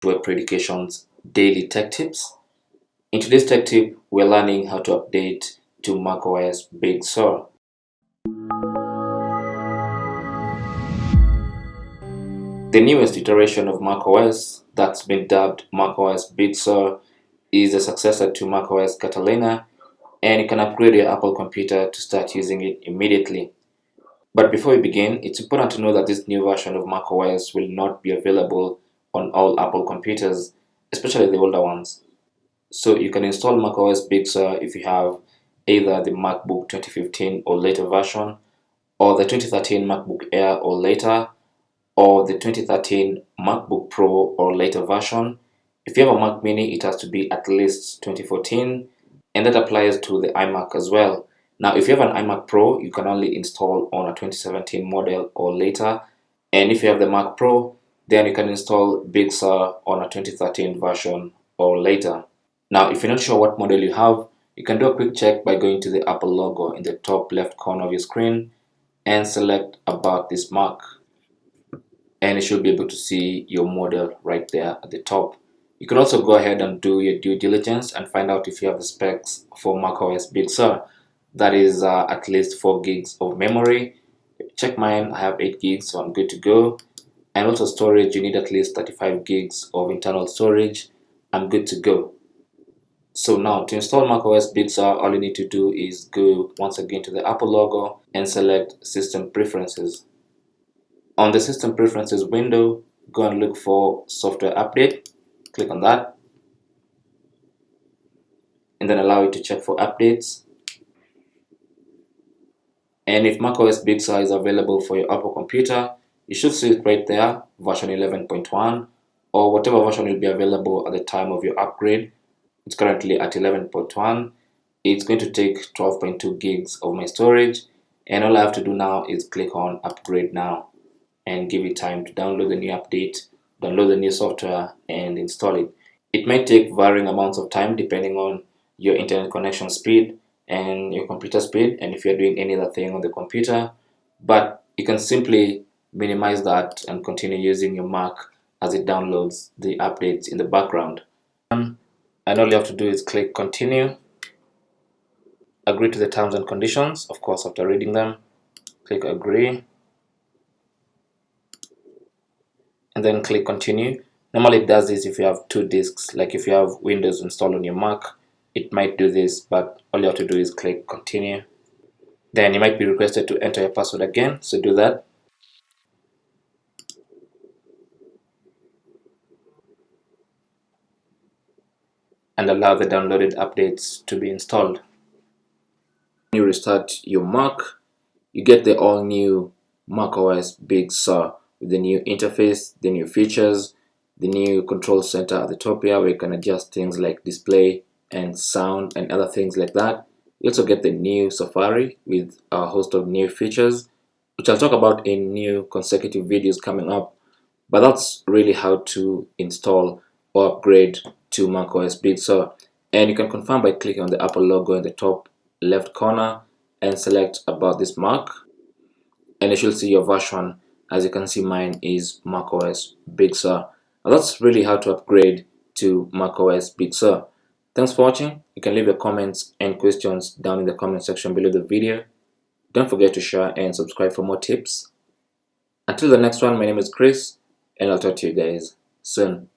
Web Predication's daily tech tips. In today's tech tip, we're learning how to update to macOS Big Sur. The newest iteration of macOS, that's been dubbed macOS Big Sur, is a successor to macOS Catalina, and you can upgrade your Apple computer to start using it immediately. But before we begin, it's important to know that this new version of macOS will not be available on all Apple computers, especially the older ones. So you can install macOS Big Sur if you have either the MacBook 2015 or later version, or the 2013 MacBook Air or later, or the 2013 MacBook Pro or later version. If you have a Mac Mini, it has to be at least 2014, and that applies to the iMac as well. Now, if you have an iMac Pro, you can only install on a 2017 model or later, and if you have the Mac Pro, then you can install Big Sur on a 2013 version or later. Now, if you're not sure what model you have, you can do a quick check by going to the Apple logo in the top left corner of your screen and select About this Mac. And you should be able to see your model right there at the top. You can also go ahead and do your due diligence and find out if you have the specs for macOS Big Sur. That is at least 4 gigs of memory. Check mine, I have 8 gigs, so I'm good to go. And also storage, you need at least 35 gigs of internal storage. I'm good to go. So now to install macOS Big Sur, all you need to do is go once again to the Apple logo and select System Preferences. On the System Preferences window, go and look for Software Update. Click on that. And then allow it to check for updates. And if macOS Big Sur is available for your Apple computer, you should see it right there, version 11.1, or whatever version will be available at the time of your upgrade. It's currently at 11.1. It's going to take 12.2 gigs of my storage, and all I have to do now is click on Upgrade Now and give it time to download the new update, download the new software, and install it. It might take varying amounts of time depending on your internet connection speed and your computer speed, and if you're doing any other thing on the computer, but you can simply minimize that and continue using your Mac as it downloads the updates in the background. And all you have to do is click Continue, agree to the terms and conditions, of course after reading them, click Agree, and then click Continue. Normally it does this if you have 2 disks, like if you have Windows installed on your Mac, it might do this, but all you have to do is click Continue. Then you might be requested to enter your password again, so do that. And allow the downloaded updates to be installed. When you restart your Mac, you get the all new macOS Big Sur with the new interface, the new features, the new control center at the top here where you can adjust things like display and sound and other things like that. You also get the new Safari with a host of new features, which I'll talk about in new consecutive videos coming up. But that's really how to install or upgrade to macOS Big Sur. And you can confirm by clicking on the Apple logo in the top left corner and select About this Mac. And you should see your version. As you can see, mine is macOS Big Sur. Now that's really how to upgrade to macOS Big Sur. Thanks for watching. You can leave your comments and questions down in the comment section below the video. Don't forget to share and subscribe for more tips. Until the next one, my name is Chris, and I'll talk to you guys soon.